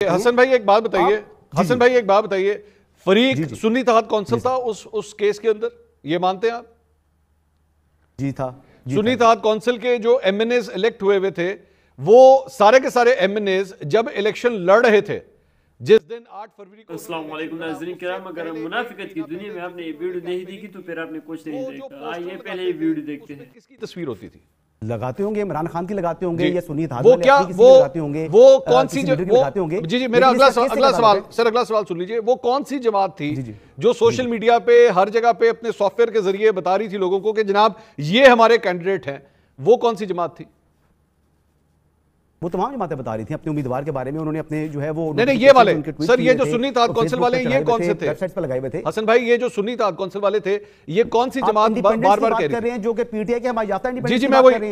حسن بھائی ایک بات بتائیے فریق سنی اتحاد کونسل تھا اس کیس کے اندر، یہ مانتے ہیں آپ؟ جی تھا۔ سنی اتحاد کونسل کے جو ایم این ایز الیکٹ ہوئے تھے وہ سارے کے سارے ایم این ایز جب الیکشن لڑ رہے تھے جس دن 8 فروری کو السلام علیکم ناظرین کرام، اگر ہم منافقت کی دنیا میں آپ نے یہ ویڈیو نہیں دیکھی تو پھر آپ نے کچھ نہیں دیکھا۔ آئیے پہلے یہ ویڈیو دیکھتے ہیں۔ کس کی تصویر ہوتی تھی؟ لگاتے ہوں گے عمران خان کی لگاتے ہوں گے یا سنی اتحاد وہ کیا وہ کون سی جی میرا اگلا سوال سر اگلا سوال سن لیجئے، وہ کون سی جماعت تھی جو سوشل میڈیا پہ ہر جگہ پہ اپنے سافٹ ویئر کے ذریعے بتا رہی تھی لوگوں کو کہ جناب یہ ہمارے کینڈیڈیٹ ہیں؟ وہ کون سی جماعت تھی؟ وہ تمام جماعتیں بتا رہی تھیں اپنے امیدوار کے بارے میں، انہوں نے اپنے جو ہے وہ نہیں یہ والے سر، یہ جو سنی اتحاد کونسل والے یہ کون سے تھے؟ ویب سائٹس پہ لگائے ہوئے تھے حسن بھائی، یہ جو سنی اتحاد کونسل والے تھے یہ کون سی جماعت بار بار کہہ رہی ہیں جو کہ پی ٹی آئی کے ہمارے یافتہ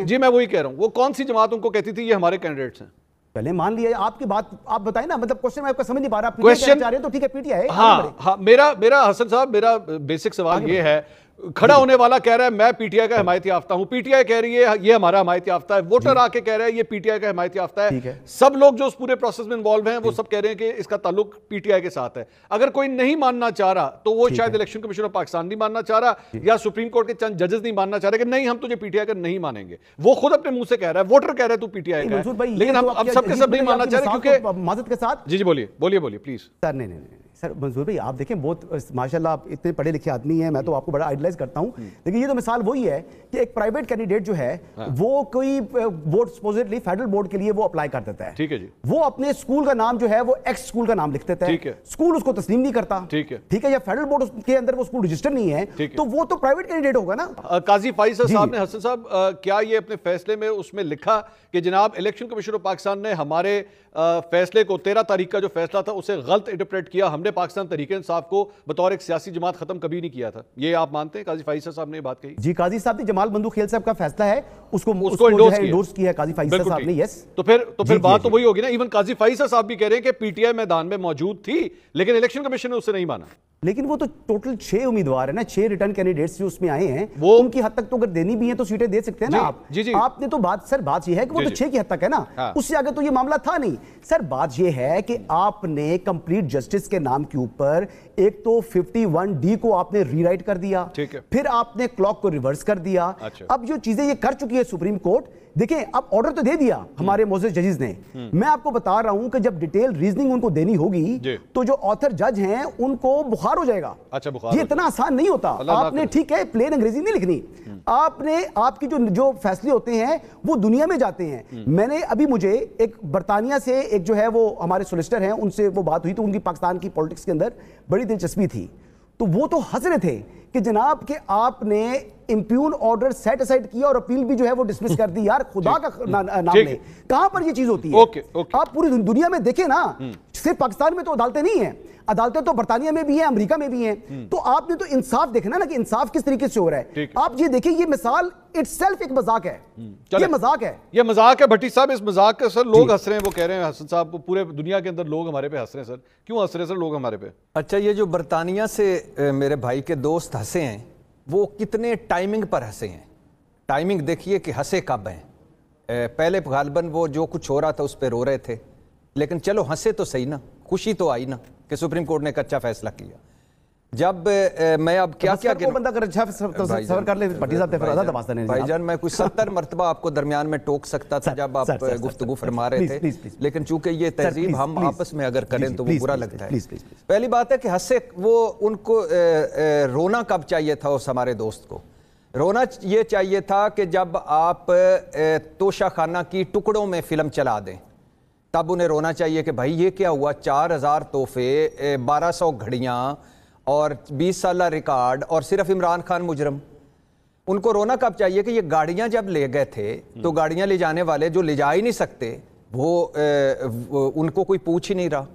جی میں وہی کہہ رہا ہوں، وہ کون سی جماعت ان کو کہتی تھی یہ ہمارے کینڈیڈیٹس ہیں؟ پہلے مان لیا آپ کی بات، آپ بتائیں نا، مطلب کوشچن میں آپ کو سمجھ نہیں پا رہا، آپ پی ٹی آئی چاہ رہے ہیں تو ٹھیک ہے پی ٹی آئی۔ ہاں میرا حسن صاحب میرا بیسک سوال یہ ہے، کھڑا ہونے والا کہہ رہا ہے میں پی ٹی آئی کا حمایت یافتہ ہوں، پی ٹی آئی کہہ رہی ہے یہ ہمارا حمایت یافتہ ہے، ووٹر آ کے کہہ رہا ہے یہ پی ٹی آئی کا حمایت یافتہ ہے، سب لوگ جو اس پورے پروسیس میں انوالو ہیں وہ سب کہہ رہے ہیں کہ اس کا تعلق پی ٹی آئی کے ساتھ ہے۔ اگر کوئی نہیں ماننا چاہ رہا تو وہ شاید الیکشن کمیشن آف پاکستان نہیں ماننا چاہ رہا یا سپریم کورٹ کے چند ججز نہیں ماننا چاہ رہے کہ نہیں ہم تجھے پی ٹی آئی کا نہیں مانیں گے، وہ خود اپنے منہ سے کہہ رہا ہے، ووٹر کہہ رہا ہے تو پی ٹی آئی کا ہے، لیکن ہم سب کے سب نہیں ماننا چاہ رہے کیونکہ معذرت کے ساتھ جی بولیے پلیز سر۔ نہیں سر منظور بھائی، آپ دیکھیں بہت ماشاءاللہ آپ اتنے پڑھے لکھے آدمی ہیں، میں تو آپ کو بڑا آئیڈلائز کرتا ہوں، لیکن یہ تو مثال وہی ہے کہ ایک پرائیویٹ کینڈیڈیٹ جو ہے وہ کوئی ووٹ سپوزٹلی فیڈرل بورڈ کے لیے وہ اپلائی کر دیتا ہے، ٹھیک ہے جی، وہ اپنے اسکول کا نام جو ہے وہ ایکس اسکول کا نام لکھ دیتا ہے، اسکول اس کو تسلیم نہیں کرتا، ٹھیک ہے، یا فیڈرل بورڈ کے اندر وہ اسکول رجسٹر نہیں ہے تو وہ تو پرائیویٹ کینڈیڈیٹ ہوگا نا۔ قاضی فائز صاحب نے، حسن صاحب کیا یہ اپنے فیصلے میں اس میں لکھا کہ جناب الیکشن کمیشن آف پاکستان نے ہمارے فیصلے کو 13 تاریخ کا جو فیصلہ تھا اسے غلط انٹرپریٹ کیا، ہم نے پاکستان تحریک انصاف کو بطور ایک سیاسی جماعت ختم کبھی نہیں کیا تھا، یہ آپ مانتے ہیں؟ قاضی فائز صاحب نے یہ بات کہی؟ جی قاضی صاحب نے جمال بندو خیل صاحب کا فیصلہ ہے اس کو انڈورس کیا ہے قاضی فائز صاحب نے، یس۔ تو پھر بات تو وہی ہوگی نا، ایون قاضی فائز صاحب بھی کہہ رہے ہیں کہ پی ٹی آئی میدان میں موجود تھی لیکن الیکشن کمیشن نے اسے نہیں مانا۔ لیکن وہ تو ٹوٹل 6 امیدوار ہیں نا، 6 ریٹرن کینڈیڈیٹس جو اس میں آئے ہیں ان کی حد تک تو اگر دینی بھی ہیں تو سیٹیں دے سکتے ہیں نا آپ۔ آپ نے تو بات یہ ہے کہ وہ تو 6 کی حد تک ہے نا، اس سے آگے تو یہ معاملہ تھا نہیں سر۔ بات یہ ہے کہ آپ نے کمپلیٹ جسٹس کے نام کے اوپر ایک تو 51D کو آپ نے ری رائٹ کر دیا، پھر آپ نے کلاک کو ریورس کر دیا، اب جو چیزیں یہ کر چکی ہے سپریم کورٹ، دیکھیں اب آرڈر تو دے دیا ہمارے معزز ججز نے، میں آپ کو بتا رہا ہوں کہ جب ڈیٹیل ریزننگ ان کو دینی ہوگی تو جو آتھر جج ہیں ان کو بخار ہو جائے گا، یہ اتنا آسان نہیں ہوتا۔ آپ نے ٹھیک ہے پلین انگریزی نہیں لکھنی، آپ کی جو فیصلے ہوتے ہیں وہ دنیا میں جاتے ہیں۔ میں نے ابھی مجھے ایک برطانیہ سے ایک جو ہے وہ ہمارے سولیسٹر ہیں ان سے وہ بات ہوئی تو ان کی پاکستان کی پولیٹکس کے اندر بڑی دلچسپی تھی، تو وہ تو ہنس رہے تھے کہ جناب کہ آپ نے امپیون آرڈر سیٹ اسائڈ کیا اور اپیل بھی جو ہے وہ ڈسمس کر دی، یار خدا کا نام لے، کہاں پر یہ چیز ہوتی ہے؟ آپ پوری دنیا میں دیکھیں نا، صرف پاکستان میں تو عدالتیں نہیں ہیں، عدالتیں تو برطانیہ میں بھی ہیں، امریکہ میں بھی ہیں، تو آپ نے تو انصاف دیکھنا نا کہ انصاف کس طریقے سے ہو رہا ہے۔ آپ یہ دیکھیں یہ مثال اٹ سیلف ایک مذاق ہے، یہ مذاق ہے، یہ مذاق ہے۔ بھٹی صاحب اس مذاق کا سر لوگ ہنس رہے ہیں، وہ کہہ رہے ہیں حسن صاحب پورے دنیا کے اندر لوگ ہمارے پہ ہنس رہے ہیں، سر کیوں ہنس رہے ہیں سر لوگ ہمارے پہ؟ اچھا یہ جو برطانیہ سے میرے بھائی کے دوست ہنسے ہیں وہ کتنے ٹائمنگ پر ہنسے ہیں، ٹائمنگ دیکھیے کہ ہنسے کب ہیں۔ پہلے غالباً وہ جو کچھ ہو رہا تھا اس پہ رو رہے تھے، لیکن چلو ہنسے تو صحیح نا، خوشی تو آئی نا کہ سپریم کورٹ نے ایک اچھا فیصلہ کیا۔ جب میں اب کیا بندہ کر اچھا سفر کر لے بھٹی صاحب بھائی جان میں کوئی 70 مرتبہ آپ کو درمیان میں ٹوک سکتا تھا جب آپ گفتگو فرما رہے تھے، لیکن چونکہ یہ تہذیب ہم آپس میں اگر کریں تو وہ برا لگتا ہے۔ پہلی بات ہے کہ ہنسے وہ ان کو رونا کب چاہیے تھا اس ہمارے دوست کو؟ رونا یہ چاہیے تھا کہ جب آپ توشہ خانہ کی ٹکڑوں میں فلم چلا دیں، تب انہیں رونا چاہیے کہ بھائی یہ کیا ہوا، 4000 تحفے، 1200 گھڑیاں اور 20 سالہ ریکارڈ اور صرف عمران خان مجرم۔ ان کو رونا کب چاہیے کہ یہ گاڑیاں جب لے گئے تھے تو گاڑیاں لے جانے والے جو لے جا ہی نہیں سکتے وہ ان کو کوئی پوچھ ہی نہیں رہا۔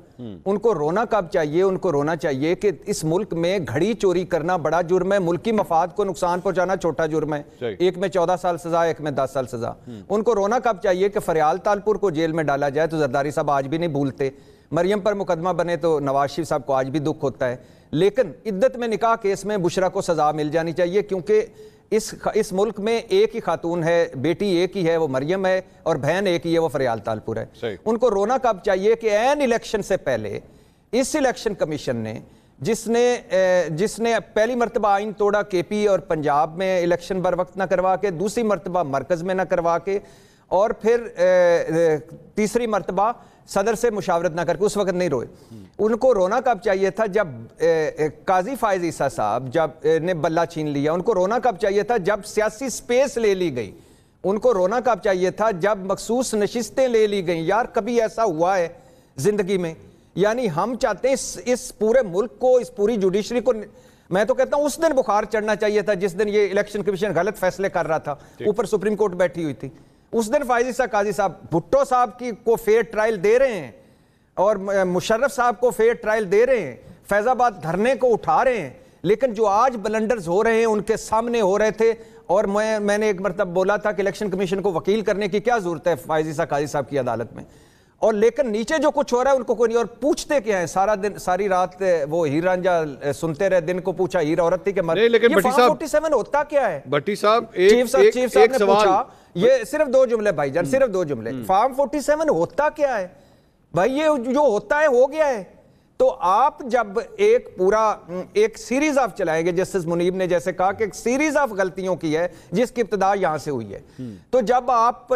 ان کو رونا کب چاہیے؟ ان کو رونا چاہیے کہ اس ملک میں گھڑی چوری کرنا بڑا جرم ہے، ملکی مفاد کو نقصان پہنچانا چھوٹا جرم ہے، ایک میں 14 سال سزا، ایک میں 10 سال سزا۔ ان کو رونا کب چاہیے کہ فریال تالپور کو جیل میں ڈالا جائے تو زرداری صاحب آج بھی نہیں بھولتے، مریم پر مقدمہ بنے تو نواز شریف صاحب کو آج بھی دکھ ہوتا ہے، لیکن عدت میں نکاح کیس میں بشرا کو سزا مل جانی چاہیے کیونکہ اس ملک میں ایک ہی خاتون ہے, بیٹی ایک ہی ہے, وہ مریم ہے, اور بہن ایک ہی ہے, وہ فریال تالپور ہے. ان کو رونا کب چاہیے کہ این الیکشن سے پہلے اس الیکشن کمیشن نے جس نے پہلی مرتبہ آئین توڑا کے پی اور پنجاب میں الیکشن بر وقت نہ کروا کے, دوسری مرتبہ مرکز میں نہ کروا کے, اور پھر تیسری مرتبہ صدر سے مشاورت نہ کر کے, اس وقت نہیں روئے. ان کو رونا کب چاہیے تھا جب قاضی فائز عیسیٰ صاحب جب نے بلہ چھین لیا. ان کو رونا کب چاہیے تھا جب سیاسی سپیس لے لی گئی. ان کو رونا کب چاہیے تھا جب مخصوص نشستیں لے لی گئیں. یار کبھی ایسا ہوا ہے زندگی میں؟ یعنی ہم چاہتے ہیں اس پورے ملک کو, اس پوری جوڈیشری کو, میں تو کہتا ہوں اس دن بخار چڑھنا چاہیے تھا جس دن یہ الیکشن کمیشن غلط فیصلے کر رہا تھا, اوپر سپریم کورٹ بیٹھی ہوئی تھی. اس دن فائز عیسیٰ قاضی صاحب بھٹو صاحب کو فیئر ٹرائل دے رہے ہیں, اور مشرف صاحب کو فیئر ٹرائل دے رہے ہیں, فیض آباد دھرنے کو اٹھا رہے ہیں, لیکن جو آج بلنڈرز ہو رہے ہیں ان کے سامنے ہو رہے تھے. اور میں نے ایک مرتبہ بولا تھا کہ الیکشن کمیشن کو وکیل کرنے کی کیا ضرورت ہے فائز عیسیٰ قاضی صاحب کی عدالت میں, اور لیکن نیچے جو کچھ ہو رہا ہے ان کو کوئی نہیں. اور پوچھتے کیا ہے سارا دن, ساری رات وہ ہیر رانجھا سنتے رہے, دن کو پوچھا ہیر عورت تھی کہ لیکن بھٹی صاحب 47 ہوتا کیا ہے؟ بھٹی صاحب چیف صاحب نے پوچھا, یہ صرف 2 جملے بھائی جان, صرف 2 جملے, فارم 47 ہوتا کیا ہے بھائی؟ یہ جو ہوتا ہے ہو گیا ہے. تو آپ جب ایک سیریز آف چلائیں گے, جسٹس منیب نے جیسے کہا کہ ایک سیریز آف غلطیوں کی ہے جس کی ابتدا یہاں سے ہوئی ہے, تو جب آپ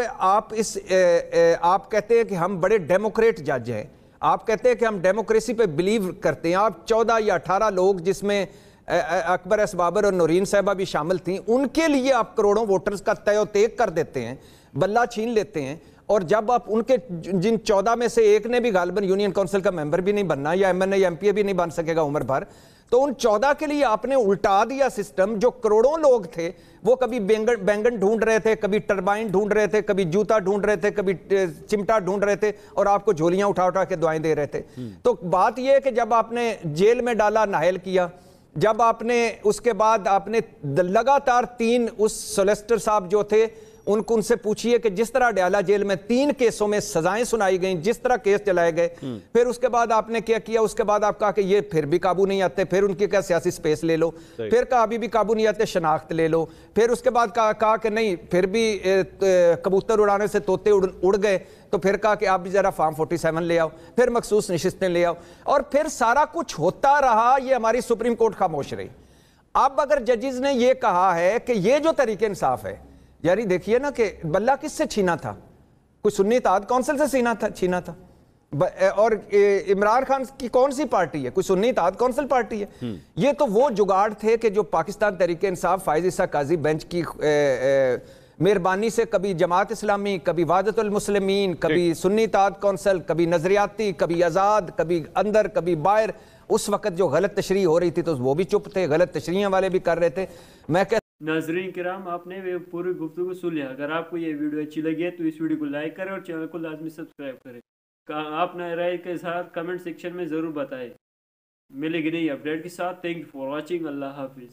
کہتے ہیں کہ ہم بڑے ڈیموکریٹ جج ہیں, آپ کہتے ہیں کہ ہم ڈیموکریسی پہ بلیو کرتے ہیں, آپ 14 یا 18 لوگ جس میں اکبر ایس بابر اور نورین صاحبہ بھی شامل تھیں, ان کے لیے آپ کروڑوں ووٹرز کا تہ و تیگ کر دیتے ہیں, بلہ چھین لیتے ہیں. اور جب آپ ان کے جن 14 میں سے ایک نے بھی غالباً یونین کونسل کا ممبر بھی نہیں بننا, یا ایم این اے یا ایم پی اے بھی نہیں بن سکے گا عمر بھر, تو ان 14 کے لیے آپ نے الٹا دیا سسٹم. جو کروڑوں لوگ تھے وہ کبھی بینگن ڈھونڈ رہے تھے, کبھی ٹربائن ڈھونڈ رہے تھے, کبھی جوتا ڈھونڈ رہے تھے, کبھی چمٹا ڈھونڈ رہے تھے, اور آپ کو جھولیاں اٹھا اٹھا کے دعائیں دے رہے تھے. تو بات یہ ہے کہ جب آپ نے جیل میں ڈالا, نااہل کیا, جب آپ نے اس کے بعد آپ نے لگاتار 3 اس سولیسٹر صاحب جو تھے ان سے پوچھئے کہ جس طرح ڈیالہ جیل میں 3 کیسوں میں سزائیں سنائی گئیں, جس طرح کیس چلائے گئے, پھر اس کے بعد آپ نے کیا کیا؟ اس کے بعد آپ کہا کہ یہ پھر بھی قابو نہیں آتے, پھر ان کی کیا سیاسی سپیس لے لو, پھر کہا ابھی بھی قابو نہیں آتے, شناخت لے لو, پھر اس کے بعد کہا کہ نہیں پھر بھی کبوتر اڑانے سے طوطے اڑ گئے, تو پھر کہا کہ آپ بھی ذرا فارم 47 لے آؤ, پھر مخصوص نشستیں لے آؤ, اور پھر سارا کچھ ہوتا رہا. یہ ہماری سپریم کورٹ خاموش رہی. اب اگر ججز نے یہ کہا ہے کہ یہ جو طریقہ انصاف ہے, یاری دیکھیے نا کہ بلہ کس سے چھینا تھا؟ کوئی سنی اتحاد کونسل سے چھینا تھا. اور عمران خان کی کون سی پارٹی ہے؟ کوئی سنی اتحاد کونسل پارٹی ہے. یہ تو وہ جگاڑ تھے کہ جو پاکستان تحریک انصاف فائز عیسیٰ قاضی بینچ کی مہربانی سے کبھی جماعت اسلامی, کبھی وحدت المسلمین, کبھی سنی اتحاد کونسل, کبھی نظریاتی, کبھی آزاد, کبھی اندر, کبھی باہر. اس وقت جو غلط تشریح ہو رہی تھی تو وہ بھی چپ تھے, غلط تشریحیں والے بھی کر رہے تھے. میں ناظرین کرام, آپ نے پوری گفتگو سن لیا. اگر آپ کو یہ ویڈیو اچھی لگی ہے تو اس ویڈیو کو لائک کریں اور چینل کو لازمی سبسکرائب کریں. آپ نے رائے کے ساتھ کمنٹ سیکشن میں ضرور بتائیں. ملے گی نئی اپڈیٹ کے ساتھ. Thank you for watching. Allah حافظ.